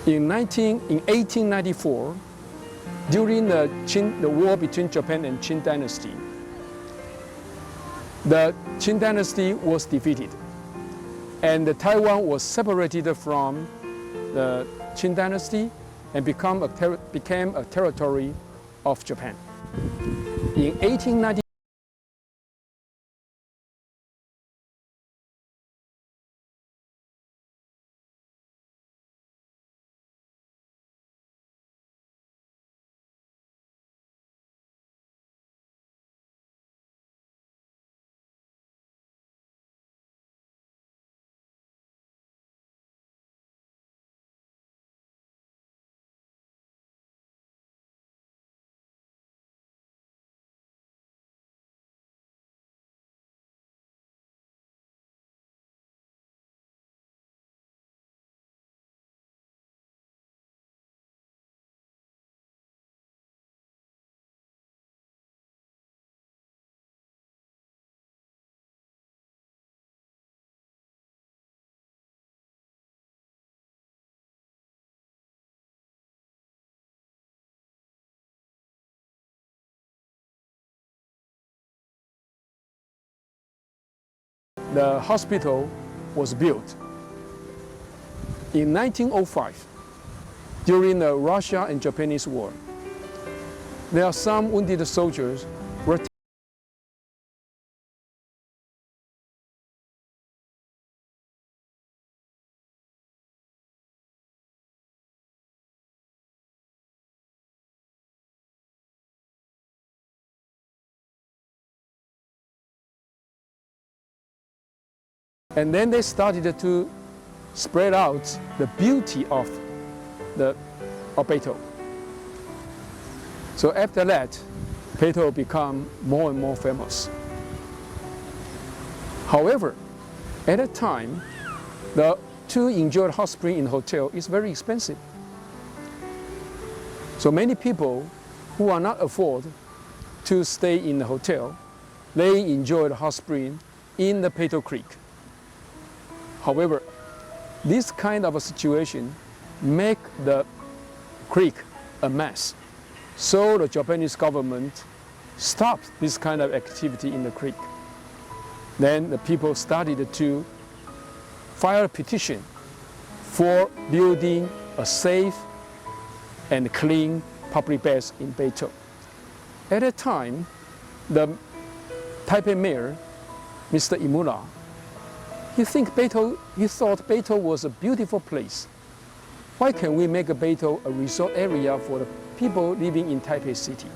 In 1894, during the war between Japan and Qing Dynasty, the Qing Dynasty was defeated, and Taiwan was separated from the Qing Dynasty and became a territory of Japan. In 1890, the hospital was built. In 1905, during the Russia and Japanese war, there are some wounded soldiers were and then they started to spread out the beauty of Beito. So after that, Beito became more and more famous. However, at that time, to enjoy hot spring in hotel is very expensive. So many people who are not afford to stay in the hotel, they enjoy the hot spring in the Beito Creek. However, this kind of a situation make the creek a mess. So the Japanese government stopped this kind of activity in the creek. Then the people started to file a petition for building a safe and clean public bath in Beito. At that time, the Taipei mayor, Mr. Imura, he thought Beito was a beautiful place. Why can't we make Beito a resort area for the people living in Taipei City?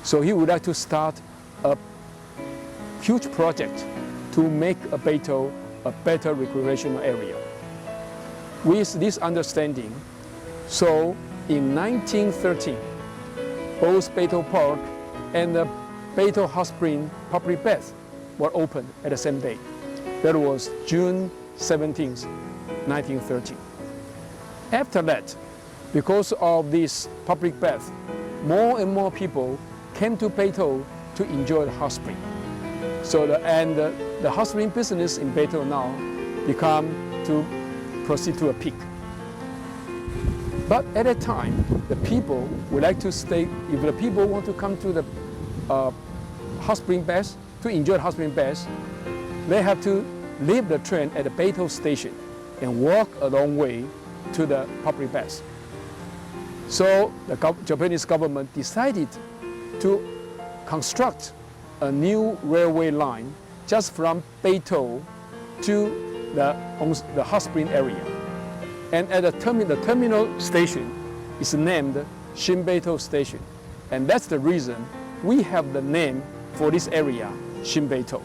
So he would like to start a huge project to make Beito a better recreational area. With this understanding, so in 1913, both Beito Park and the Beito Hot Spring public bath were opened at the same day. That was June 17, 1913. After that, because of this public bath, more and more people came to Beito to enjoy the hot spring. So the hot spring business in Beito now become to proceed to a peak. But at that time, the people would like to stay. If the people want to come to the hot spring bath to enjoy the hot spring bath, they have to leave the train at the Beito station and walk a long way to the public bath. So the Japanese government decided to construct a new railway line just from Beito to the hot spring area. And at the terminal station is named Shinbeito Station. And that's the reason we have the name for this area, Shinbeito.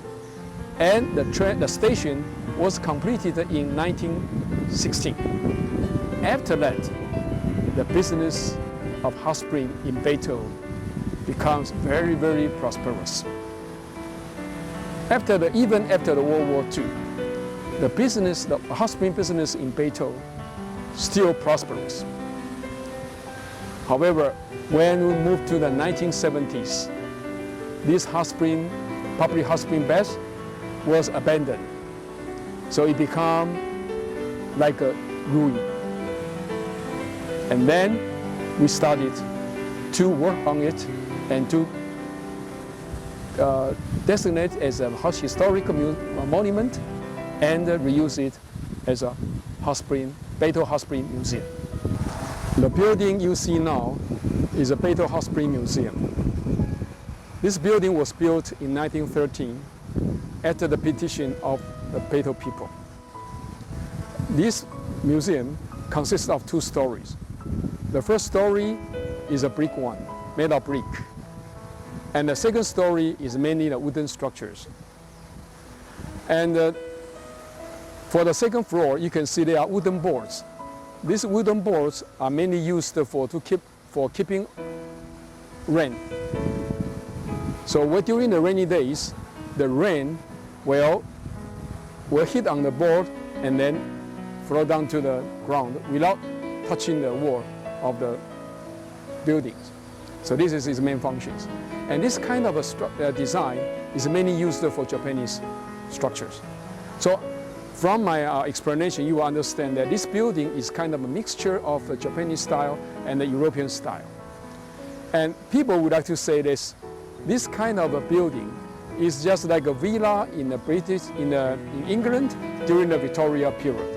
And the station was completed in 1916. After that, the business of hot spring in Beito becomes very, very prosperous. Even after the World War II, the hot spring business in Beito still prosperous. However, when we moved to the 1970s, this public hot spring bath was abandoned. So it became like a ruin. And then we started to work on it and to designate as a historical monument and reuse it as a Beito Hot Spring Museum. The building you see now is a Beito Hot Spring Museum. This building was built in 1913 after the petition of the Beito people. This museum consists of 2 stories. The first story is a brick one, made of brick. And the second story is mainly the wooden structures. And for the second floor, you can see there are wooden boards. These wooden boards are mainly used for keeping rain. So during the rainy days, the rain will hit on the board and then flow down to the ground without touching the wall of the buildings. So this is its main functions. And this kind of a design is mainly used for Japanese structures. So from my explanation, you will understand that this building is kind of a mixture of the Japanese style and the European style. And people would like to say this kind of a building is just like a villa in England during the Victoria period.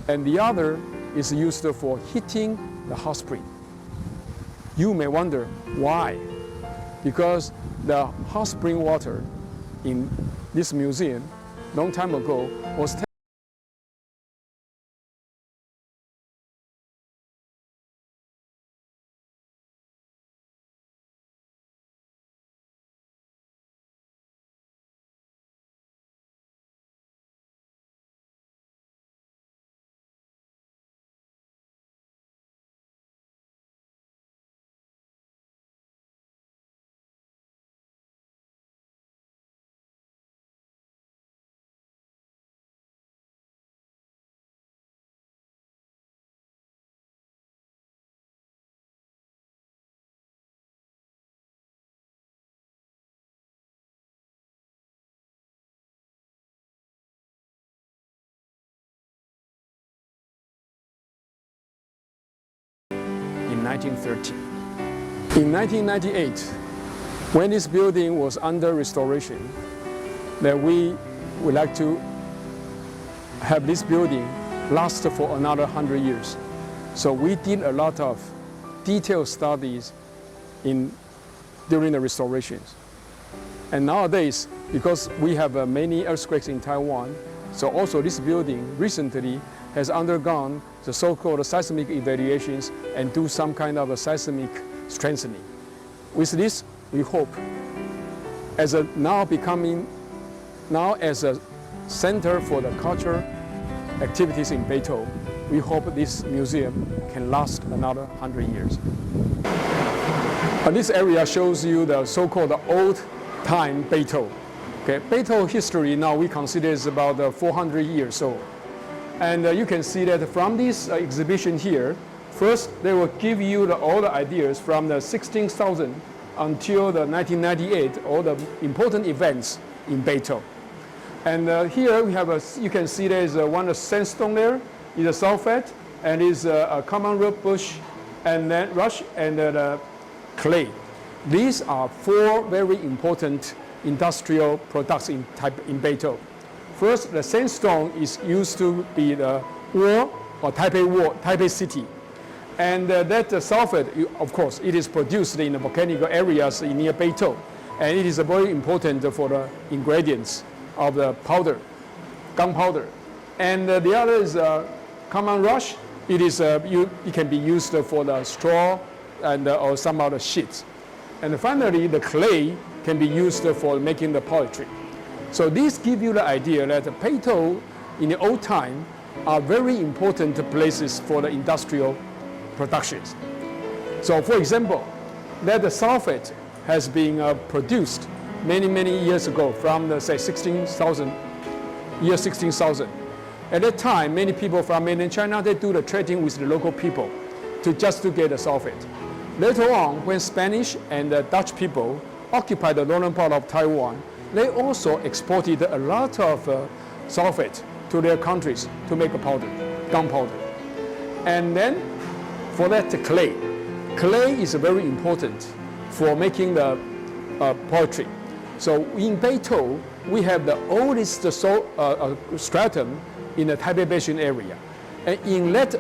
And the other is used for heating the hot spring. You may wonder why. Because the hot spring water in this museum long time ago was in 1930. In 1998, when this building was under restoration, that we would like to have this building last for another 100 years. So we did a lot of detailed studies during the restorations. And nowadays, because we have many earthquakes in Taiwan, so also this building recently has undergone the so-called seismic evaluations and do some kind of a seismic strengthening. With this, we hope, as a now as a center for the cultural activities in Beitou, we hope this museum can last another 100 years. This area shows you the so-called old-time Beitou. Okay, Beitou history now we consider is about 400 years old. And you can see that from this exhibition here, first they will give you all the ideas from the 16,000 until the 1998, all the important events in Beitou. And here we have you can see there is one sandstone there, is a sulfate, and is a common root bush, and then rush, and the clay. These are 4 very important industrial products in Beitou. First, the sandstone is used to be the ore or Taipei City. And that sulfate, of course, it is produced in the volcanic areas near Beitou. And it is very important for the ingredients of the powder, gunpowder. And the other is common rush. It can be used for the straw and or some other sheets. And finally, the clay can be used for making the poetry. So these give you the idea that Beitou in the old time are very important places for the industrial productions. So for example, that the sulfate has been produced many years ago from the say 16,000. At that time, many people from mainland China, they do the trading with the local people just to get the sulfate. Later on, when Spanish and the Dutch people occupied the northern part of Taiwan, they also exported a lot of sulfate to their countries to make a powder, gunpowder. And then for that, clay. Clay is very important for making the poetry. So in Beitou, we have the oldest stratum in the Taipei Basin area. And in that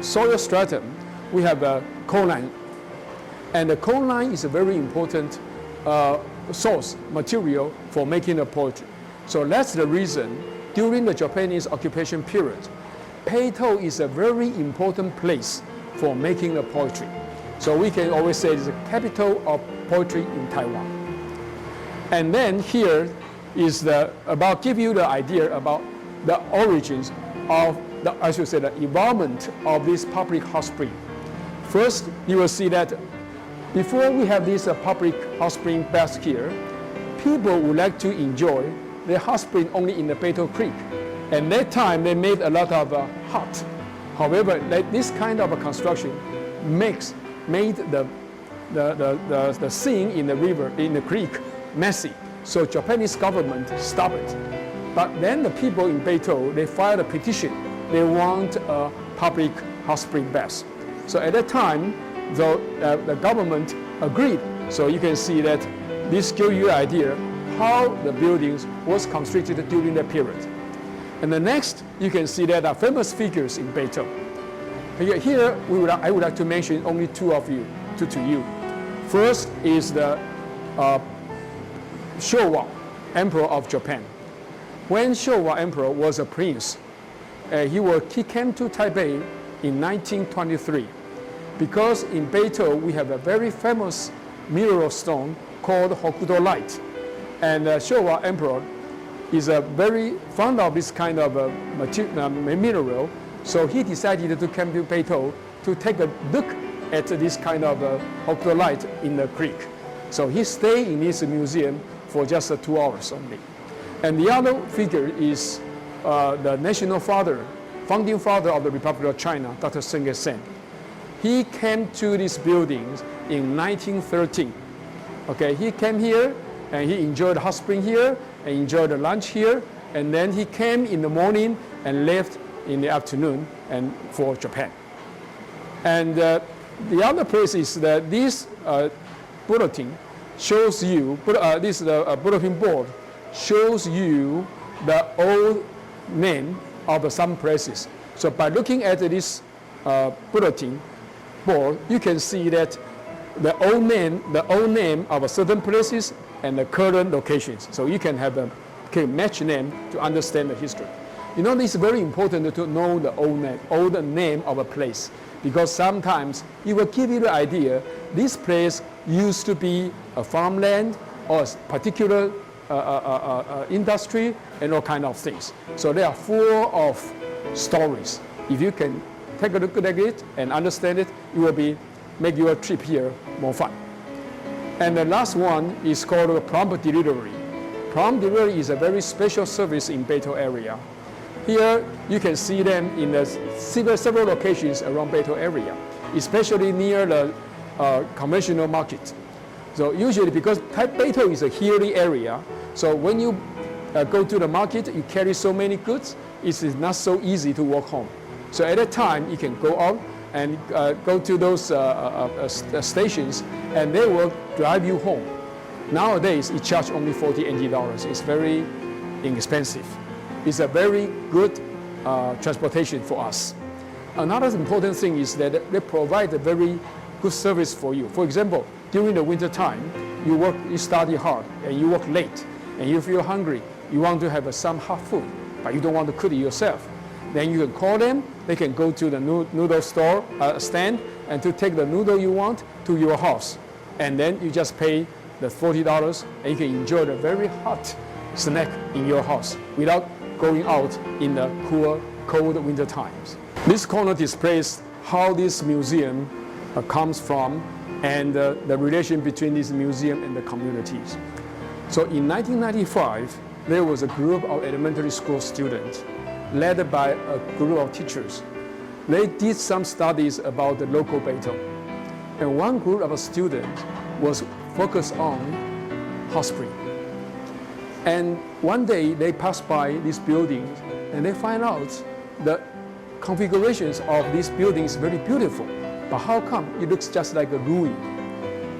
soil stratum, we have a coal line. And the coal line is a very important source material for making the poetry. So that's the reason during the Japanese occupation period, Beitou is a very important place for making the poetry. So we can always say it's the capital of poetry in Taiwan. And then here is give you the idea about the origins of the involvement of this public hot spring. First, you will see that before we have this public hot spring bath here, people would like to enjoy the hot spring only in the Beitou Creek. And that time they made a lot of hut. However, this kind of a construction made the scene in the river, in the creek, messy. So Japanese government stopped it. But then the people in Beitou, they filed a petition. They want a public hot spring bath. So at that time, the government agreed. So you can see that this gives you an idea how the buildings was constructed during that period. And the next, you can see that are famous figures in Beitou. Here, I would like to mention only two to you. First is the Showa, Emperor of Japan. When Showa Emperor was a prince, he came to Taipei in 1923. Because in Beitou, we have a very famous mineral stone called Hokuto Light. And Showa Emperor is very fond of this kind of mineral. So he decided to come to Beitou to take a look at this kind of Hokuto Light in the creek. So he stayed in this museum for just 2 hours only. And the other figure is the founding father of the Republic of China, Dr. Sun Yat-sen. He came to these buildings in 1913. Okay, he came here and he enjoyed the hot spring here and enjoyed the lunch here. And then he came in the morning and left in the afternoon and for Japan. And the other place is that this bulletin shows you, bulletin board shows you the old name of some places. So by looking at this bulletin board, you can see that the old name of certain places and the current locations. So you can have match them to understand the history. You know, it's very important to know the old name of a place, because sometimes it will give you the idea this place used to be a farmland or a particular industry and all kind of things. So they are full of stories. If you can take a look at it and understand it, it will make your trip here more fun. And the last one is called prompt delivery. Prompt delivery is a very special service in Beitou area. Here you can see them in the several locations around Beitou area, especially near the conventional market. So usually, because Beitou is a hilly area, so when you go to the market, you carry so many goods, it is not so easy to walk home. So at that time, you can go out and go to those stations, and they will drive you home. Nowadays, it charges only $40 NT. It's very inexpensive. It's a very good transportation for us. Another important thing is that they provide a very good service for you. For example, during the winter time, you study hard, and you work late, and you feel hungry. You want to have some hot food, but you don't want to cook it yourself. Then you can call them. They can go to the noodle store stand and to take the noodle you want to your house, and then you just pay the $40, and you can enjoy the very hot snack in your house without going out in the cold winter times. This corner displays how this museum comes from and the relation between this museum and the communities. So in 1995, there was a group of elementary school students led by a group of teachers. They did some studies about the local Beitou. And one group of students was focused on hot spring. And one day they passed by these buildings and they find out the configurations of these buildings very beautiful. But how come it looks just like a ruin?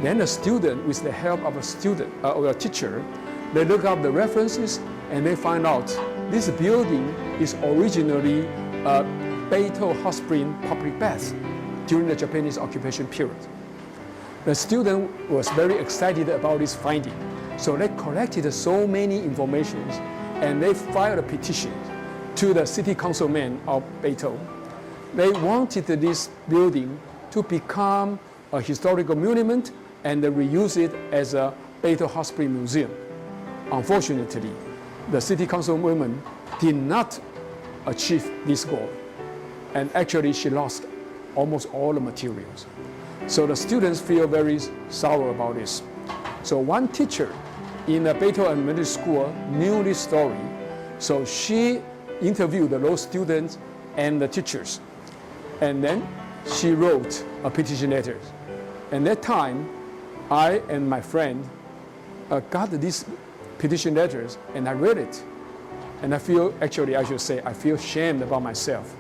Then the student, with the help of a student or a teacher, they look up the references and they find out this building is originally a Beitou hot spring public bath during the Japanese occupation period. The student was very excited about this finding. So they collected so many informations and they filed a petition to the city councilman of Beitou. They wanted this building to become a historical monument and reuse it as a Beitou hot spring museum. Unfortunately, the city councilwoman did not achieve this goal. And actually, she lost almost all the materials. So the students feel very sour about this. So one teacher in the Beitou Elementary School knew this story. So she interviewed those students and the teachers. And then she wrote a petition letter. And that time, I and my friend got these petition letters and I read it. And I feel ashamed about myself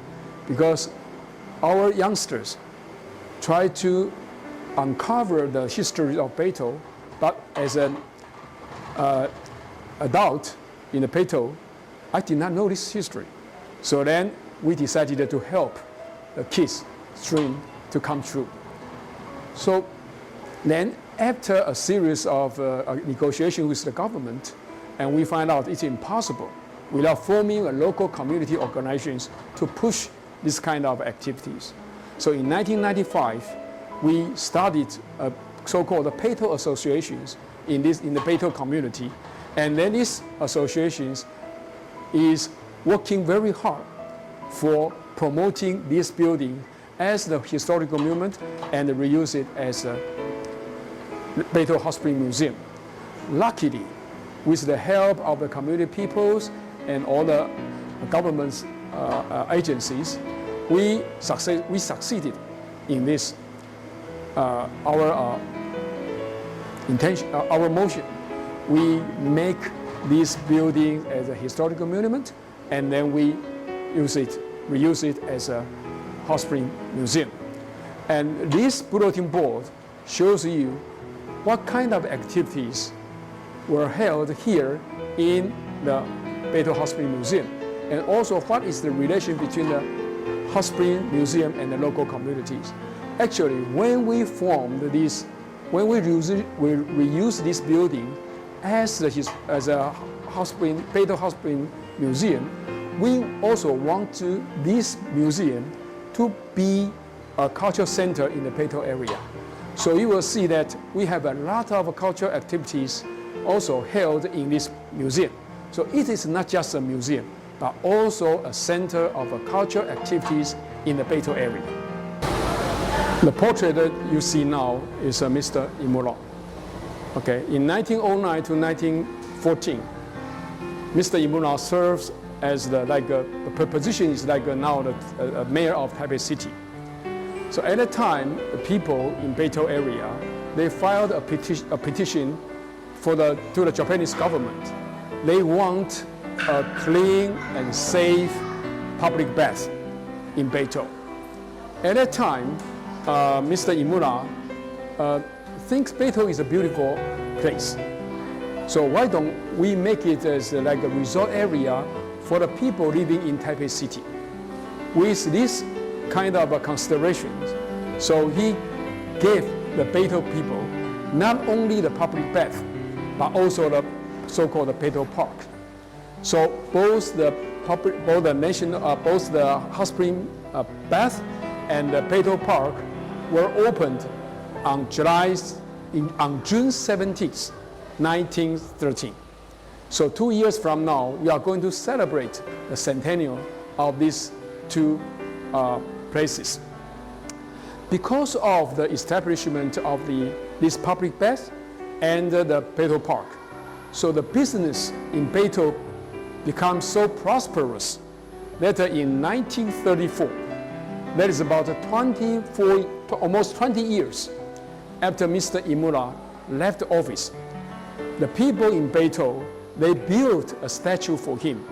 because our youngsters try to uncover the history of Beitou, but as an adult in the Beitou, I did not know this history. So then we decided to help the kids' dream to come true. So then after a series of negotiations with the government, and we find out it's impossible without forming a local community organizations to push this kind of activities. So in 1995, we started a so-called Beitou associations in the Beitou community. And then these associations is working very hard for promoting this building as the historical monument and reuse it as a Beitou hot spring museum. Luckily, with the help of the community peoples and all the government's agencies, we succeeded in this our intention, our motion. We make this building as a historical monument, and then we reuse it as a hot spring museum. And this bulletin board shows you what kind of activities were held here in the Beitou Hot Spring Museum, and also what is the relation between the Hot Spring Museum and the local communities. Actually, when we reuse this building as a hot spring, Beito Hot Spring Museum, we also want this museum to be a cultural center in the Beito area. So you will see that we have a lot of cultural activities also held in this museum. So it is not just a museum, but also a center of cultural activities in the Beito area. The portrait that you see now is Mr. Imura. Okay, in 1909 to 1914, Mr. Imura serves as the position is now the mayor of Taipei City. So at that time, the people in Beito area, they filed a petition to the Japanese government. They want a clean and safe public bath in Beito. At that time, Mr. Imura thinks Beito is a beautiful place. So why don't we make it as like a resort area for the people living in Taipei City? With this kind of considerations, so he gave the Beito people not only the public bath, but also the so-called Beito Park. So both the hot spring bath and the Beito Park were opened on June 17th, 1913. So 2 years from now, we are going to celebrate the centennial of these two places. Because of the establishment of this public bath and the Beito Park, so the business in Beito becomes so prosperous that in 1934, that is about almost 20 years after Mr. Imura left office, the people in Beito, they built a statue for him,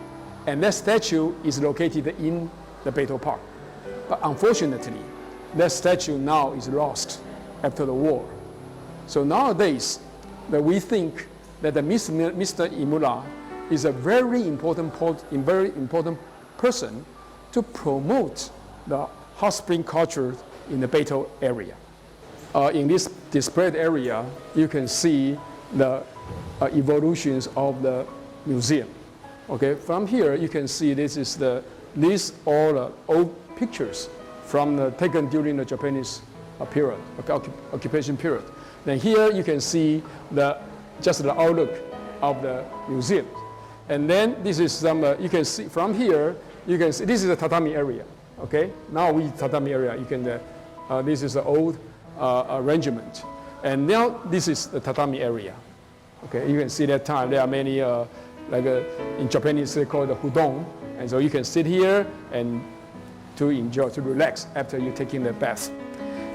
and that statue is located in the Beito Park. But unfortunately, that statue now is lost after the war. So nowadays, we think that Mr. Imura is a very important person to promote the hot spring culture in the Beito area. In this displayed area, you can see the evolutions of the museum. Okay, from here you can see these all old pictures taken during the Japanese period, occupation period. Then here you can see just the outlook of the museum. And then this is you can see from here, you can see this is the tatami area. Okay, now tatami area. This is the old arrangement. And now this is the tatami area. Okay, you can see that time there are many, in Japanese they call it hudon. And so you can sit here and to enjoy, to relax after you're taking the bath.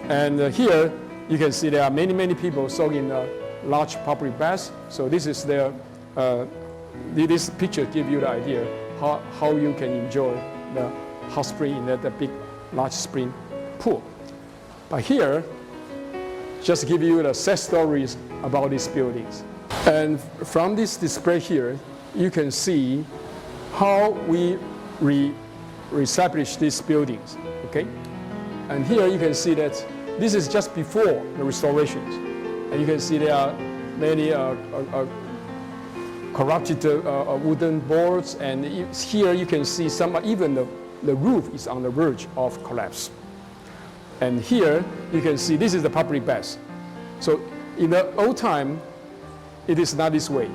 And here you can see there are many people soaking in a large public bath. So this is this picture gives you the idea how you can enjoy the hot spring in that big, large spring pool. But here, just give you the sad stories about these buildings. And from this display here, you can see how we reestablish these buildings, okay? And here you can see that this is just before the restorations. And you can see there are many corrupted wooden boards, and here you can see even the roof is on the verge of collapse. And here you can see this is the public bath. So in the old time, it is not this way.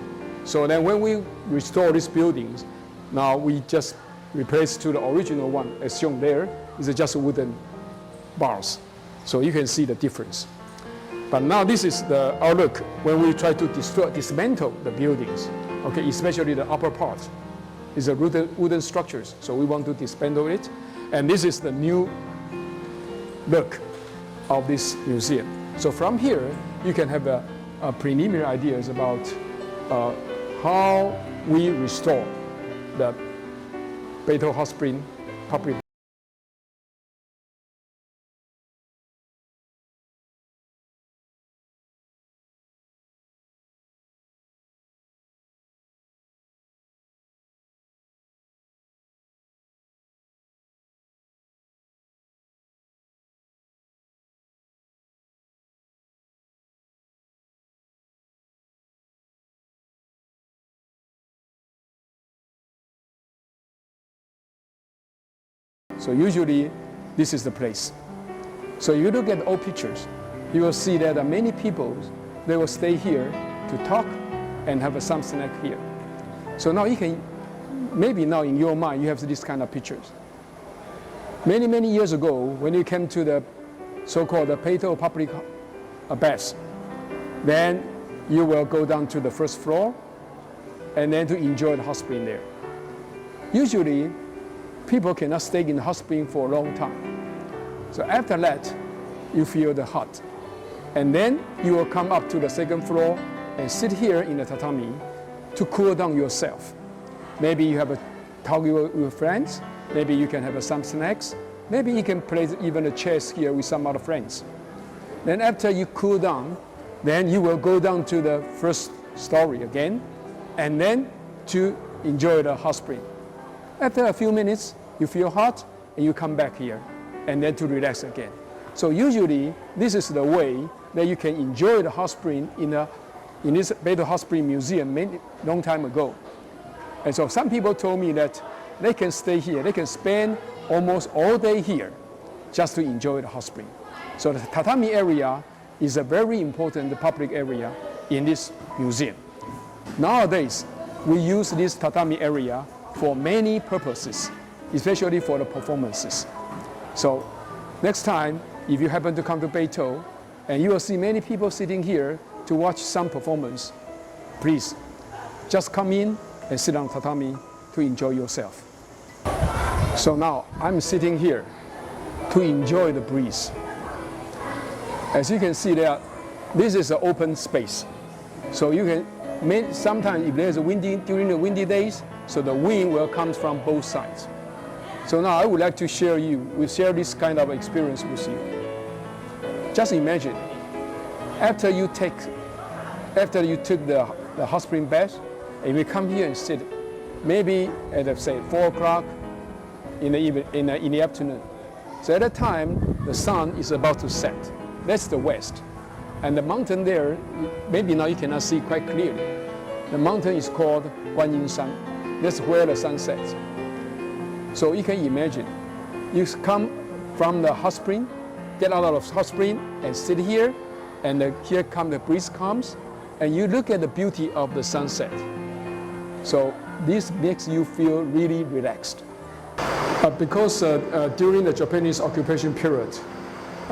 So then when we restore these buildings, now we just replace to the original one as shown there. It's just wooden bars. So you can see the difference. But now this is the outlook when we try to dismantle the buildings, okay, especially the upper part. It's a wooden structures, so we want to dismantle it. And this is the new look of this museum. So from here, you can have a preliminary ideas about how we restore the Beito Hot Spring public So usually, this is the place. So you look at old pictures, you will see that many people, they will stay here to talk and have some snack here. So now you can, maybe now in your mind, you have this kind of pictures. Many, many years ago, when you came to the so-called Peito public bath, then you will go down to the first floor and then to enjoy the hot spring there. Usually, people cannot stay in the hot spring for a long time. So after that, you feel the hot. And then you will come up to the second floor and sit here in the tatami to cool down yourself. Maybe you have a talk with your friends. Maybe you can have some snacks. Maybe you can play even a chess here with some other friends. Then after you cool down, then you will go down to the first story again, and then to enjoy the hot spring. After a few minutes, you feel hot, and you come back here, and then to relax again. So usually, this is the way that you can enjoy the hot spring in this Peito Hot Spring Museum long time ago. And so some people told me that they can stay here, they can spend almost all day here just to enjoy the hot spring. So the tatami area is a very important public area in this museum. Nowadays, we use this tatami area for many purposes, especially for the performances. So next time, if you happen to come to Peito, and you will see many people sitting here to watch some performance, please just come in and sit on tatami to enjoy yourself. So now I'm sitting here to enjoy the breeze. As you can see there, this is an open space. So you can, sometimes if there's a during the windy days, so the wind will come from both sides. So now I would like to share this kind of experience with you. Just imagine, after you took the hot spring bath, and you come here and sit, maybe at say 4 o'clock in the afternoon. So at that time, the sun is about to set. That's the west. And the mountain there, maybe now you cannot see quite clearly. The mountain is called Guanyin-san. That's where the sun sets. So you can imagine, you come from the hot spring, get out of the hot spring and sit here, and here the breeze comes, and you look at the beauty of the sunset. So this makes you feel really relaxed. Because during the Japanese occupation period,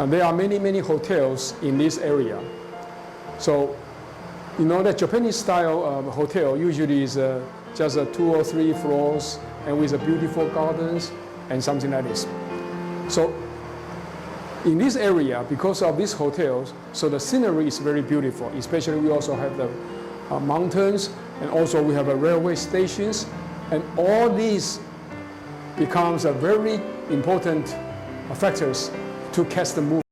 there are many, many hotels in this area. So, you know, the Japanese style hotel usually is just 2 or 3 floors and with beautiful gardens and something like this. So, in this area, because of these hotels, so the scenery is very beautiful. Especially we also have the mountains, and also we have railway stations, and all these becomes a very important factors to catch the movie.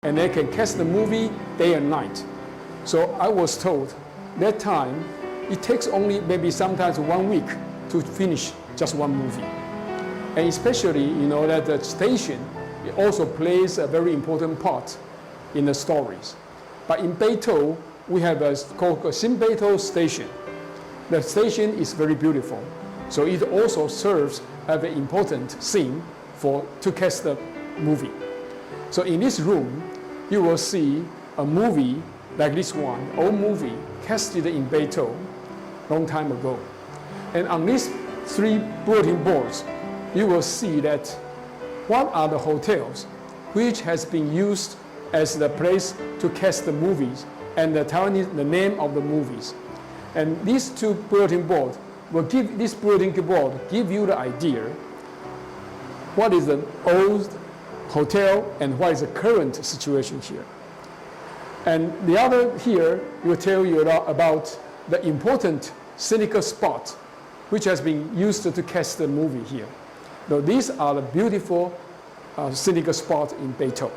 And they can catch the movie day and night. So I was told that time it takes only maybe sometimes 1 week to finish just one movie. And especially, you know, that the station it also plays a very important part in the stories. But in Peito, we have called Shinpeito Station. The station is very beautiful. So it also serves as an important scene to catch the movie. So in this room, you will see a movie like this one, old movie, casted in Peito long time ago. And on these 3 bulletin boards, you will see that what are the hotels which has been used as the place to cast the movies and the name of the movies. And these 2 bulletin boards will give you the idea what is the old hotel and what is the current situation here. And the other here will tell you about the important scenic spot which has been used to cast the movie here. So these are the beautiful scenic spots in Beito.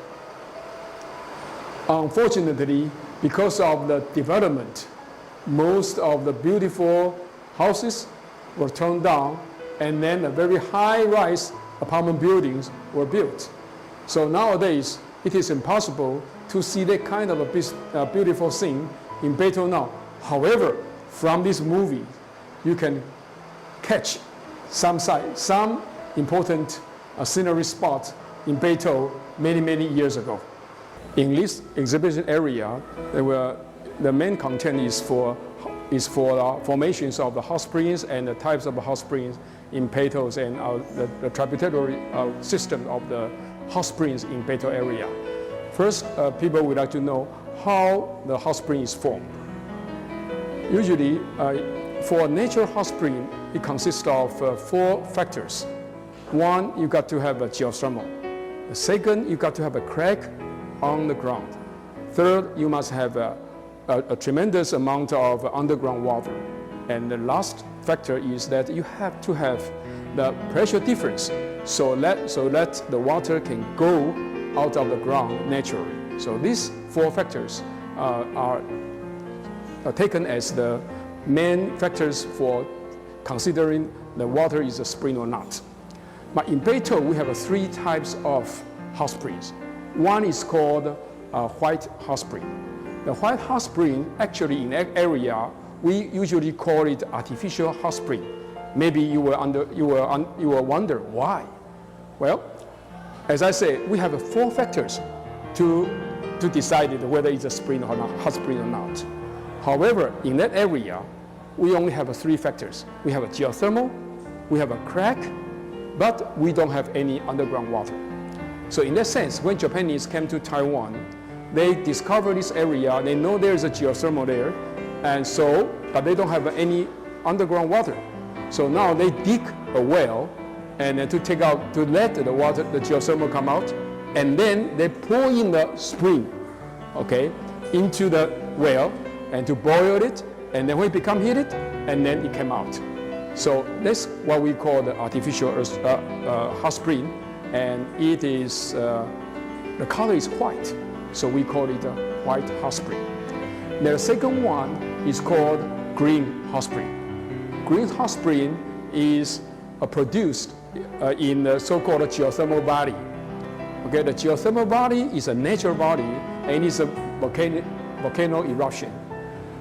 Unfortunately, because of the development, most of the beautiful houses were torn down, and then the very high-rise apartment buildings were built. So nowadays, it is impossible to see that kind of a beautiful scene in Beito now. However, from this movie, you can catch some important scenery spots in Beito many years ago. In this exhibition area, the main content is for formations of the hot springs and the types of hot springs in Beitos and the tributary system of the hot springs in Beito area. First, people would like to know how the hot spring is formed. Usually, for a natural hot spring, it consists of 4 factors. One, you got to have a geothermal. The second, you got to have a crack on the ground. Third, you must have a tremendous amount of underground water. And the last factor is that you have to have the pressure difference so that the water can go out of the ground naturally. So these 4 factors are taken as the main factors for considering the water is a spring or not. But in Beito, we have 3 types of hot springs. One is called white hot spring. The white hot spring, actually in that area, we usually call it artificial hot spring. Maybe you will wonder why. Well, as I said, we have 4 factors to decide whether it's a spring or not, hot spring or not. However, in that area, we only have 3 factors. We have a geothermal, we have a crack, but we don't have any underground water. So in that sense, when Japanese came to Taiwan, they discovered this area. They know there's a geothermal there, but they don't have any underground water. So now they dig a well, and to let the water, the geothermal come out, and then they pour in the spring, okay, into the well, and to boil it, and then when it become heated, and then it came out. So that's what we call the artificial hot spring, and it is the color is white, so we call it a white hot spring. The second one is called green hot spring. Green hot spring is produced in the so-called geothermal body. Okay, the geothermal body is a natural body and it's a volcano eruption.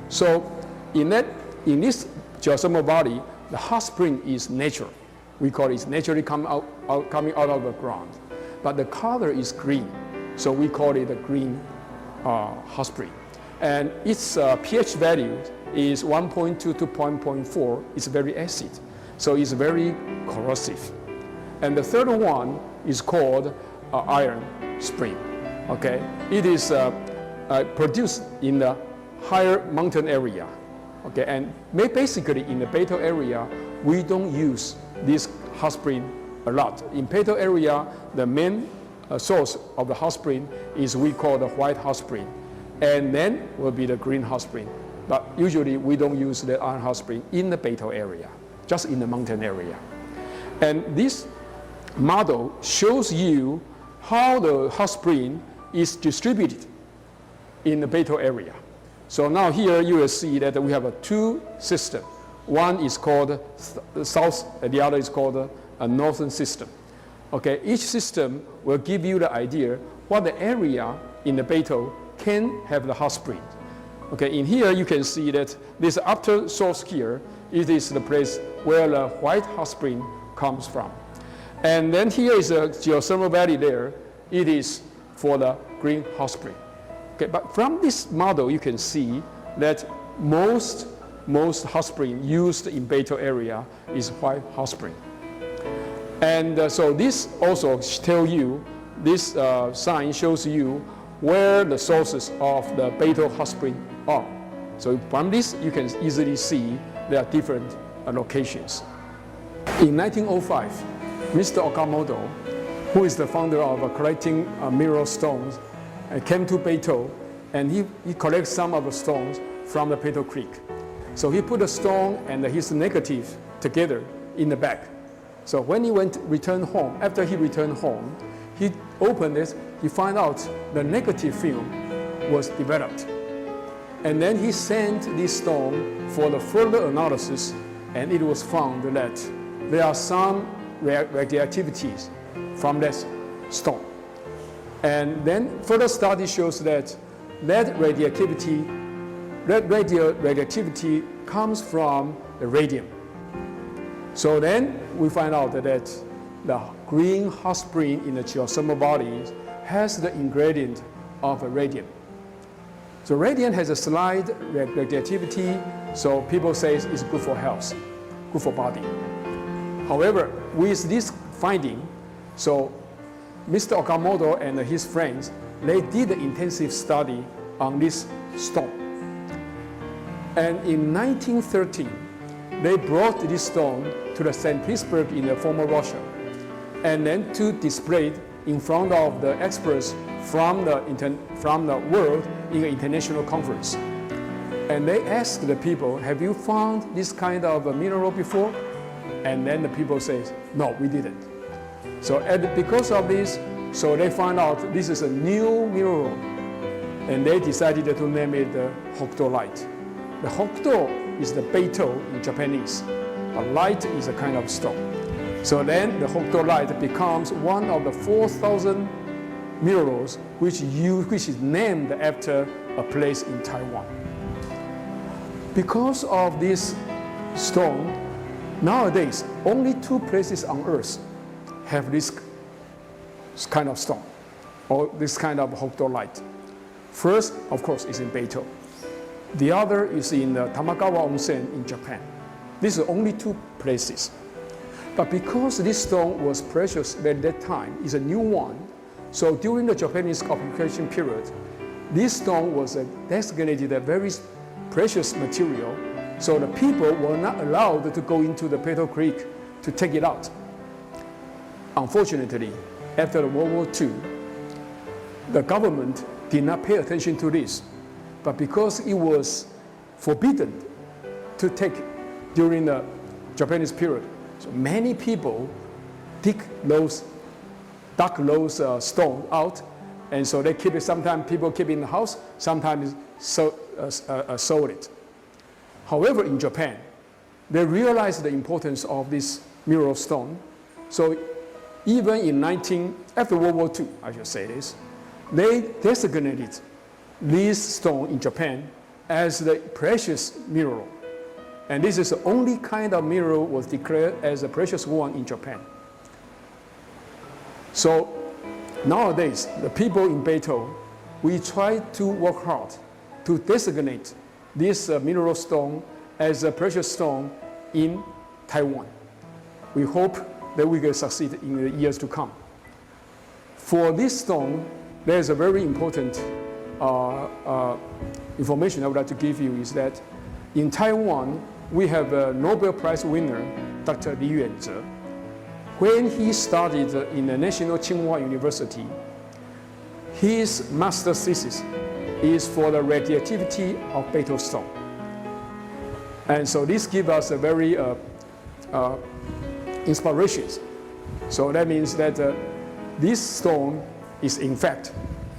So in this geothermal body, the hot spring is natural. We call it naturally coming out of the ground. But the color is green, so we call it a green hot spring. And its pH value is 1.2 to 0.4. It's very acid, so it's very corrosive. And the third one is called iron spring. Okay, it is produced in the higher mountain area. Okay, and basically in the Beito area, we don't use this hot spring a lot. In Beito area, the main source of the hot spring is we call the white hot spring, and then will be the green hot spring. But usually we don't use the iron hot spring in the Beito area, just in the mountain area. And this model shows you how the hot spring is distributed in the Beito area. So now here you will see that we have 2 systems. One is called the south, the other is called a northern system. Okay, each system will give you the idea what the area in the Beito can have the hot spring. Okay, in here you can see that this upper source here, it is the place where the white hot spring comes from. And then here is a geothermal valley there. It is for the green hot spring. Okay, but from this model you can see that most hot spring used in Beito area is white hot spring. And so this also tells you, this sign shows you where the sources of the Beito hot spring are. So from this you can easily see there are different locations. In 1905, Mr. Okamoto, who is the founder of collecting mineral stones, came to Beito, and he collects some of the stones from the Beito Creek. So he put the stone and his negative together in the bag. So when he returned home, after he returned home, he opened it, he found out the negative film was developed. And then he sent this stone for the further analysis, and it was found that there are some radioactivities from that stone. And then further study shows that radioactivity comes from the radium. So then we find out that the green hot spring in the geothermal bodies has the ingredient of radium. So radium has a slight radioactivity, so people say it's good for health, good for body. However, with this finding, so Mr. Okamoto and his friends, they did an intensive study on this stone. And in 1913, they brought this stone to the St. Petersburg in the former Russia, and then to display it in front of the experts from the world in an international conference. And they asked the people, have you found this kind of a mineral before? And then the people say, no, we didn't. So because of this, so they found out this is a new mineral, and they decided to name it the Hokuto-light. The Hokuto is the beito in Japanese, but light is a kind of stone. So then the Hokuto-light becomes one of the 4,000 minerals which is named after a place in Taiwan. Because of this stone, nowadays only 2 places on Earth have this kind of stone, or this kind of Hokuto-light. First, of course, is in Beito. The other is in Tamagawa Onsen in Japan. These are only 2 places. But because this stone was precious at that time, it's a new one, so during the Japanese occupation period, this stone was designated a very precious material, so the people were not allowed to go into the Beito Creek to take it out. Unfortunately, after World War II, the government did not pay attention to this, but because it was forbidden to take during the Japanese period, so many people dug those stones out, and so they keep it. Sometimes people keep it in the house, sometimes sold it. However, in Japan, they realized the importance of this mineral stone. So even after World War II, I should say this, they designated this stone in Japan as the precious mineral. And this is the only kind of mineral was declared as a precious one in Japan. So nowadays, the people in Beito, we try to work hard to designate this mineral stone as a precious stone in Taiwan. We hope that we can succeed in the years to come. For this stone, there's a very important information I would like to give you is that in Taiwan, we have a Nobel Prize winner, Dr. Li Yuanzhe. When he studied in the National Tsinghua University, his master's thesis is for the radioactivity of Beito stone. And so this gives us a very inspiration. So that means that this stone is in fact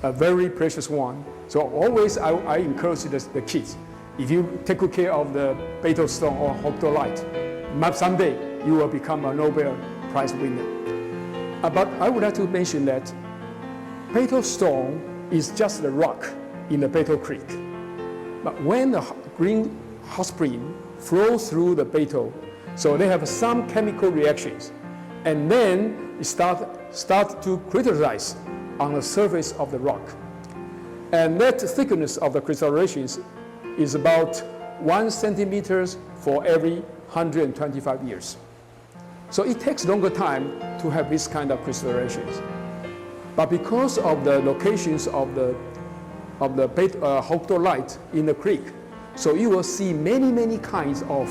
a very precious one. So always I encourage the kids, if you take good care of the Beito stone or Hokuto-light, someday you will become a Nobel Prize winner. But I would like to mention that Beito stone is just the rock in the Beito Creek. But when the green hot spring flows through the Beito, so they have some chemical reactions, and then it start to crystallize on the surface of the rock. And that thickness of the crystallizations is about 1 centimeter for every 125 years. So it takes longer time to have this kind of crystallizations. But because of the locations of the Hokuto-light in the creek, so you will see many kinds of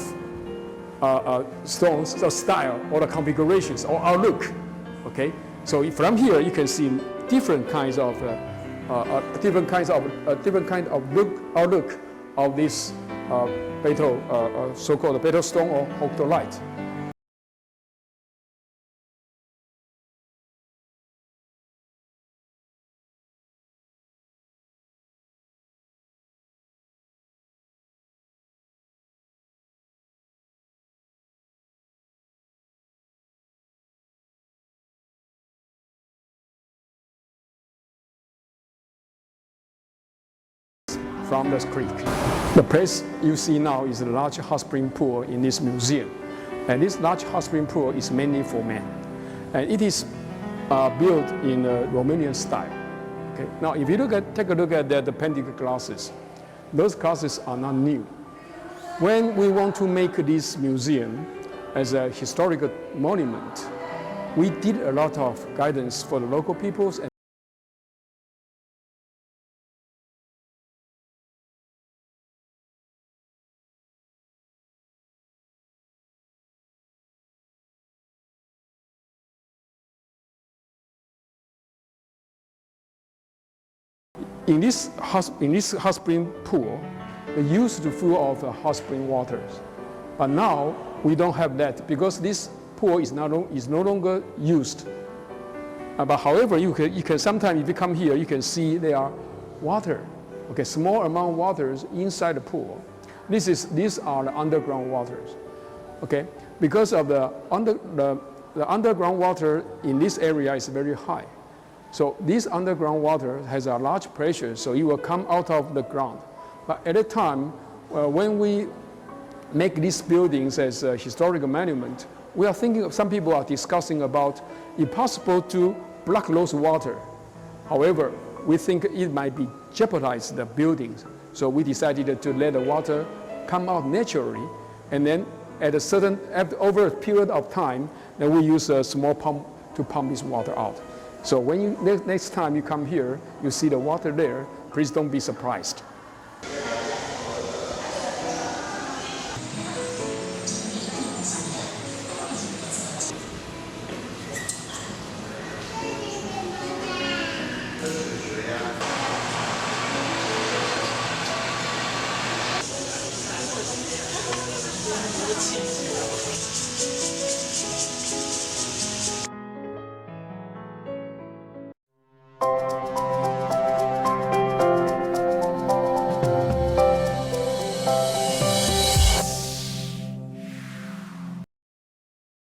stones, or style, or the configurations, or outlook. Okay, so from here you can see different kinds of outlook of this so-called Beito stone or Hokuto-light. from the creek. The place you see now is a large hot spring pool in this museum. And this large hot spring pool is mainly for men. And it is built in a Romanian style. Okay. Now, if you take a look at the painted glasses, those glasses are not new. When we want to make this museum as a historical monument, we did a lot of guidance for the local peoples. In this hot spring pool, they used to full of hot spring waters. But now we don't have that because this pool is no longer used. But however, you can sometimes, if you come here, you can see there are water, okay, small amount of waters inside the pool. These are the underground waters, okay? Because of the underground water in this area is very high. So this underground water has a large pressure, so it will come out of the ground. But at the time, when we make these buildings as a historical monument, we are thinking of, some people are discussing about if possible to block those water. However, we think it might be jeopardize the buildings. So we decided to let the water come out naturally, and then at a certain, over a period of time, then we use a small pump to pump this water out. So when you, next time you come here, you see the water there, please don't be surprised.